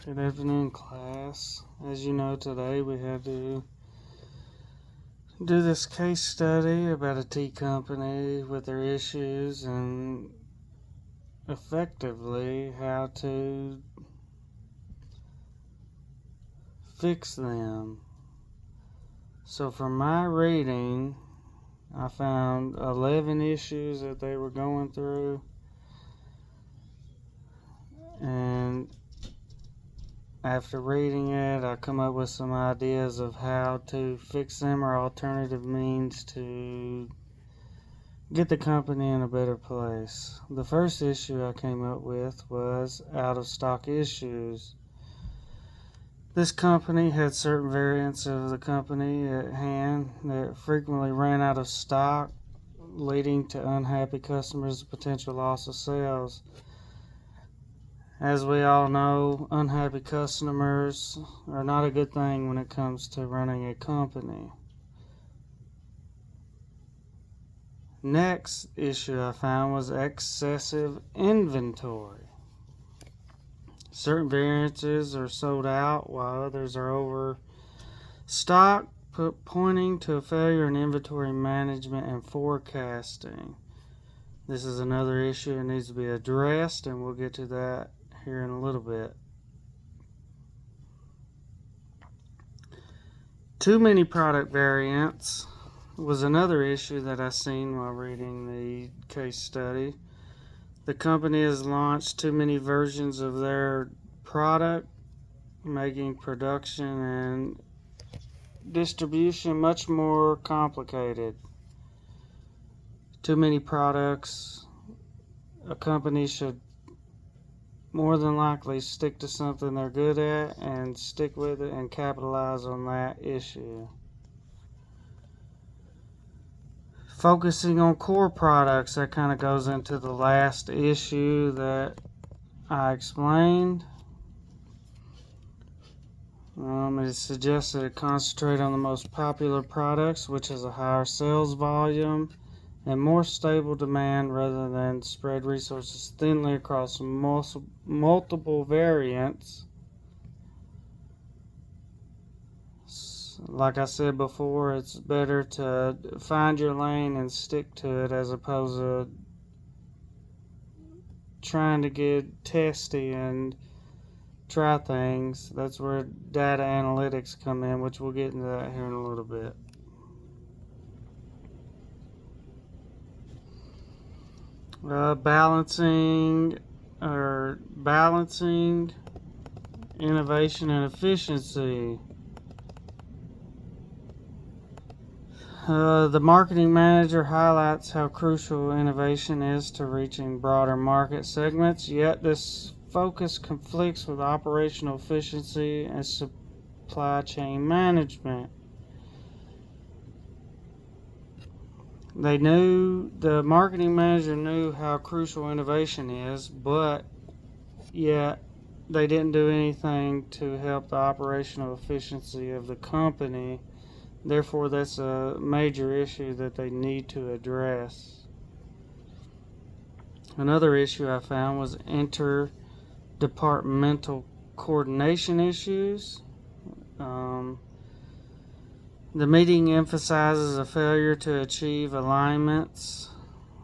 Good afternoon, class. As you know, today we had to do this case study about a tea company with their issues and effectively how to fix them. So from my reading, I found 11 issues that they were going through, and after reading it, I come up with some ideas of how to fix them or alternative means to get the company in a better place. The first issue I came up with was out of stock issues. This company had certain variants of the company at hand that frequently ran out of stock, leading to unhappy customers and potential loss of sales. As we all know, unhappy customers are not a good thing when it comes to running a company. Next issue I found was excessive inventory. Certain variances are sold out while others are overstocked, pointing to a failure in inventory management and forecasting. This is another issue that needs to be addressed, and we'll get to that here in a little bit. Too many product variants was another issue that I seen while reading the case study. The company has launched too many versions of their product, making production and distribution much more complicated. Too many products. A company should more than likely stick to something they're good at and stick with it and capitalize on that issue. Focusing on core products, that kind of goes into the last issue that I explained. It is suggested to concentrate on the most popular products, which has a higher sales volume and more stable demand, rather than spread resources thinly across multiple variants. Like I said before, it's better to find your lane and stick to it as opposed to trying to get testy and try things. That's where data analytics come in, which we'll get into that here in a little bit. Balancing innovation and efficiency. The marketing manager highlights how crucial innovation is to reaching broader market segments, yet this focus conflicts with operational efficiency and supply chain management. The marketing manager knew how crucial innovation is, but yet they didn't do anything to help the operational efficiency of the company. Therefore, that's a major issue that they need to address. Another issue I found was interdepartmental coordination issues. The meeting emphasizes a failure to achieve alignments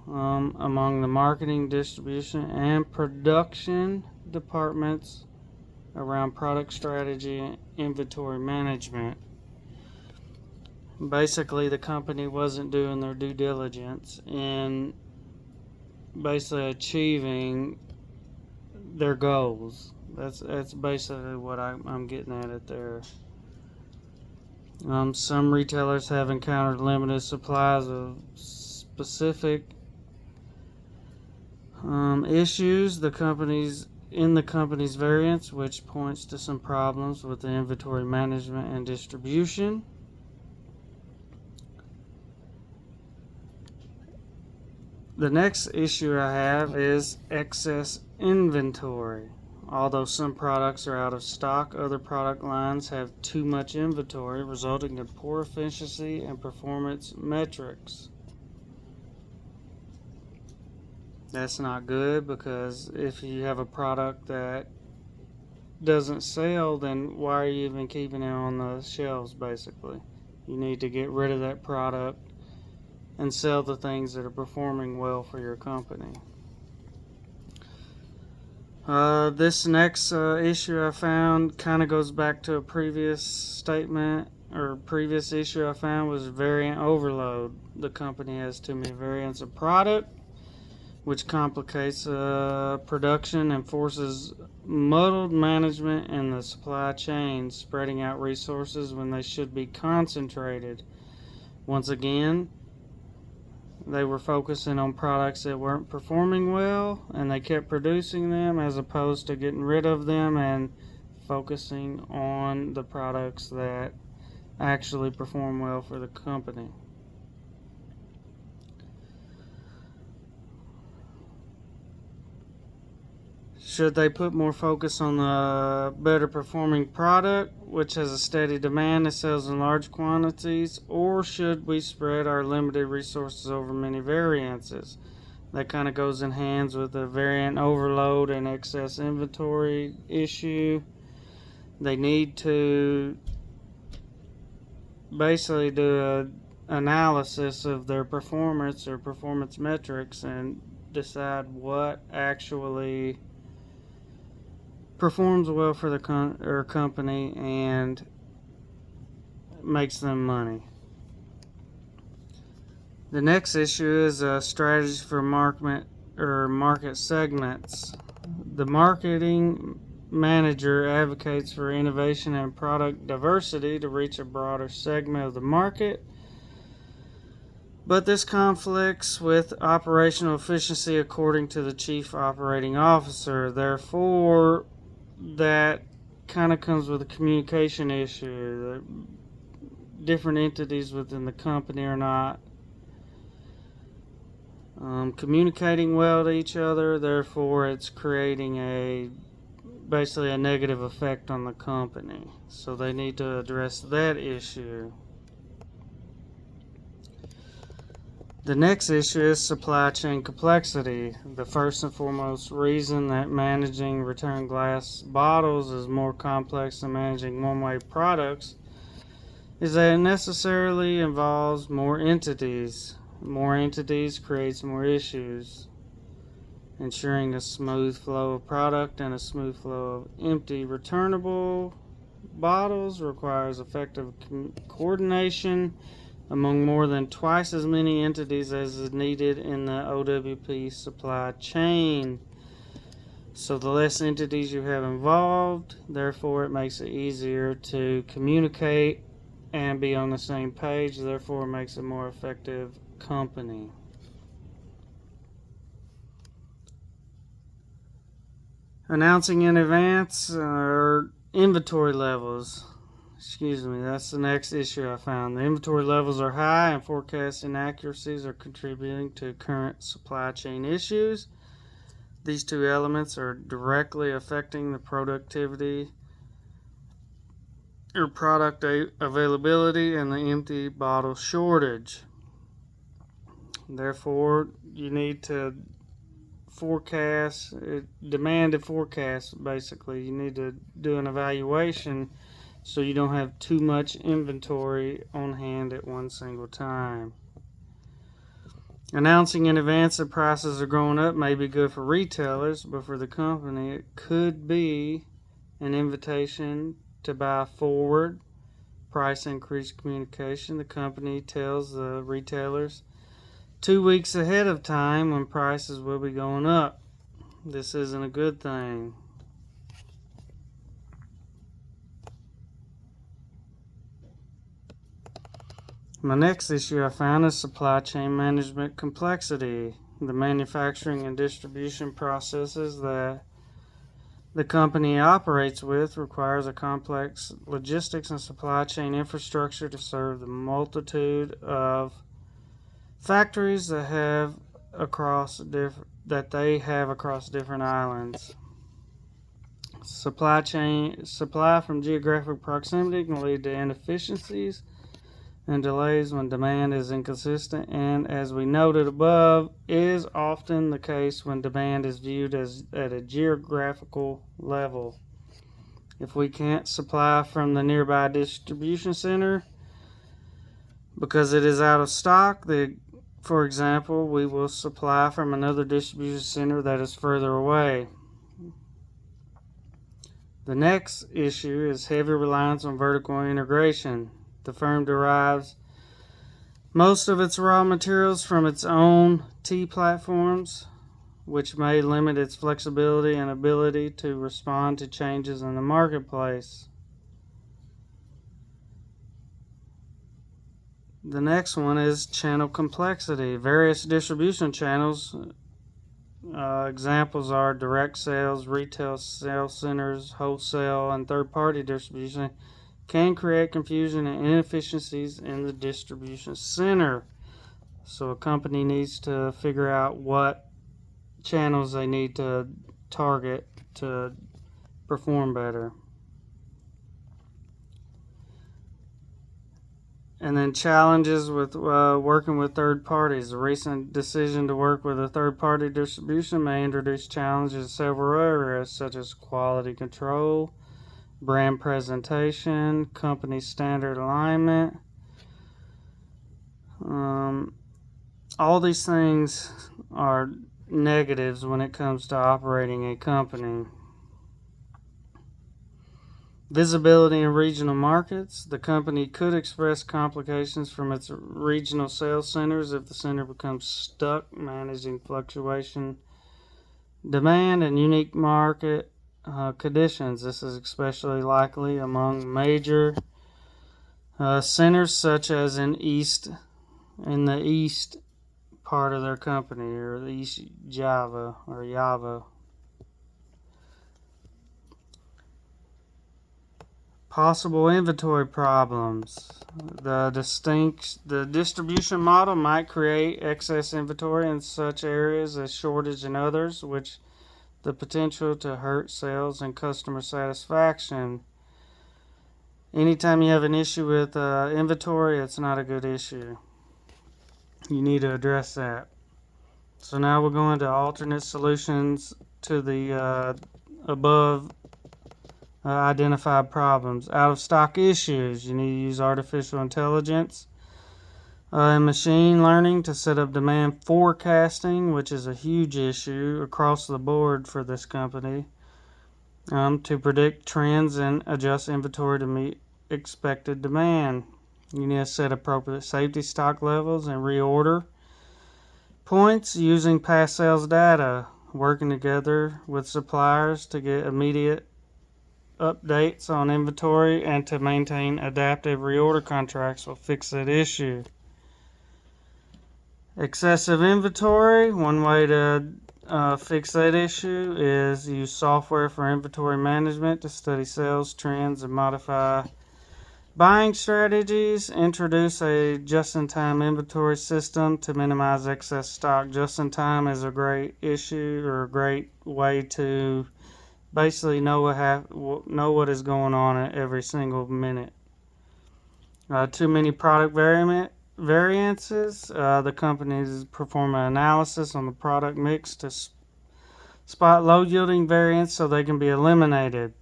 among the marketing, distribution, and production departments around product strategy and inventory management. Basically, the company wasn't doing their due diligence in basically achieving their goals. That's basically what I'm getting at it there. Some retailers have encountered limited supplies of specific issues in the company's variants, which points to some problems with the inventory management and distribution. The next issue I have is excess inventory. Although some products are out of stock, other product lines have too much inventory, resulting in poor efficiency and performance metrics. That's not good, because if you have a product that doesn't sell, then why are you even keeping it on the shelves, basically? You need to get rid of that product and sell the things that are performing well for your company. This next issue I found kind of goes back to a previous statement or previous issue I found was variant overload. The company has too many variants of product, which complicates production and forces muddled management in the supply chain, spreading out resources when they should be concentrated. Once again, they were focusing on products that weren't performing well, and they kept producing them as opposed to getting rid of them and focusing on the products that actually perform well for the company. Should they put more focus on the better performing product, which has a steady demand that sells in large quantities, or should we spread our limited resources over many variances? That kind of goes in hands with the variant overload and excess inventory issue. They need to basically do an analysis of their performance or performance metrics and decide what actually performs well for the company and makes them money. The next issue is a strategy for market segments. The marketing manager advocates for innovation and product diversity to reach a broader segment of the market, but this conflicts with operational efficiency according to the chief operating officer. Therefore, that kind of comes with a communication issue. The different entities within the company are not communicating well to each other. Therefore, it's creating basically a negative effect on the company. So they need to address that issue. The next issue is supply chain complexity. The first and foremost reason that managing return glass bottles is more complex than managing one-way products is that it necessarily involves more entities. More entities creates more issues. Ensuring a smooth flow of product and a smooth flow of empty returnable bottles requires effective coordination among more than twice as many entities as is needed in the OWP supply chain. So the less entities you have involved, therefore it makes it easier to communicate and be on the same page, therefore it makes a more effective company. Announcing in advance or inventory levels. That's the next issue I found. The inventory levels are high and forecast inaccuracies are contributing to current supply chain issues. These two elements are directly affecting the productivity or product availability and the empty bottle shortage. Therefore, you need to demand a forecast, basically. You need to do an evaluation so you don't have too much inventory on hand at one single time. Announcing in advance that prices are going up may be good for retailers, but for the company it could be an invitation to buy forward. Price increase communication. The company tells the retailers 2 weeks ahead of time when prices will be going up. This isn't a good thing. My next issue I found is supply chain management complexity. The manufacturing and distribution processes that the company operates with requires a complex logistics and supply chain infrastructure to serve the multitude of factories that they have across different islands. Supply from geographic proximity can lead to inefficiencies and delays when demand is inconsistent, and as we noted above, is often the case when demand is viewed as at a geographical level. If we can't supply from the nearby distribution center because it is out of stock, for example, we will supply from another distribution center that is further away. The next issue is heavy reliance on vertical integration. The firm derives most of its raw materials from its own T platforms, which may limit its flexibility and ability to respond to changes in the marketplace. The next one is channel complexity. Various distribution channels, examples are direct sales, retail sales centers, wholesale, and third-party distribution, can create confusion and inefficiencies in the distribution center. So a company needs to figure out what channels they need to target to perform better. And then challenges with working with third parties. A recent decision to work with a third-party distribution may introduce challenges in several areas, such as quality control, brand presentation, company standard alignment. All these things are negatives when it comes to operating a company. Visibility in regional markets. The company could express complications from its regional sales centers if the center becomes stuck managing fluctuation, demand, and unique market conditions. This is especially likely among major centers such as in the east part of their company, or the East Java or Java. Possible inventory problems. The distribution model might create excess inventory in such areas as shortage in others, which the potential to hurt sales and customer satisfaction. Anytime you have an issue with inventory, it's not a good issue. You need to address that. So now we're going to alternate solutions to the above identified problems. Out of stock issues. You need to use artificial intelligence and machine learning to set up demand forecasting, which is a huge issue across the board for this company, to predict trends and adjust inventory to meet expected demand. You need to set appropriate safety stock levels and reorder points using past sales data, working together with suppliers to get immediate updates on inventory and to maintain adaptive reorder contracts will fix that issue. Excessive inventory. One way to fix that issue is use software for inventory management to study sales trends and modify buying strategies. Introduce a just-in-time inventory system to minimize excess stock. Just-in-time is a great issue, or a great way to basically know what is going on at every single minute. Too many product variances. The companies perform an analysis on the product mix to spot low-yielding variants so they can be eliminated.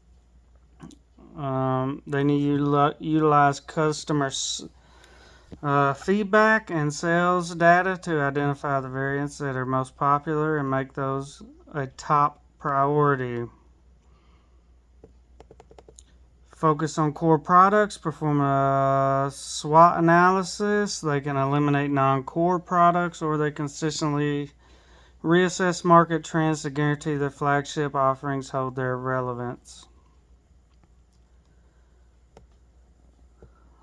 They need to utilize customer feedback and sales data to identify the variants that are most popular and make those a top priority. Focus on core products, perform a SWOT analysis. They can eliminate non-core products, or they consistently reassess market trends to guarantee their flagship offerings hold their relevance.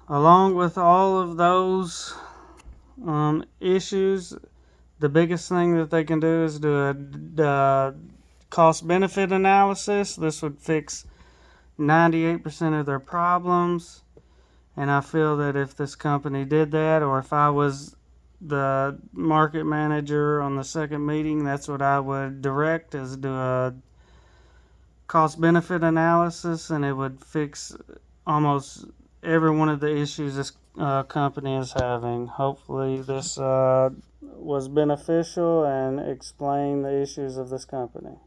Along with all of those issues, the biggest thing that they can do is do a cost-benefit analysis. This would fix 98% of their problems, and I feel that if this company did that, or if I was the market manager on the second meeting, that's what I would direct, is do a cost-benefit analysis, and it would fix almost every one of the issues this company is having. Hopefully this was beneficial and explained the issues of this company.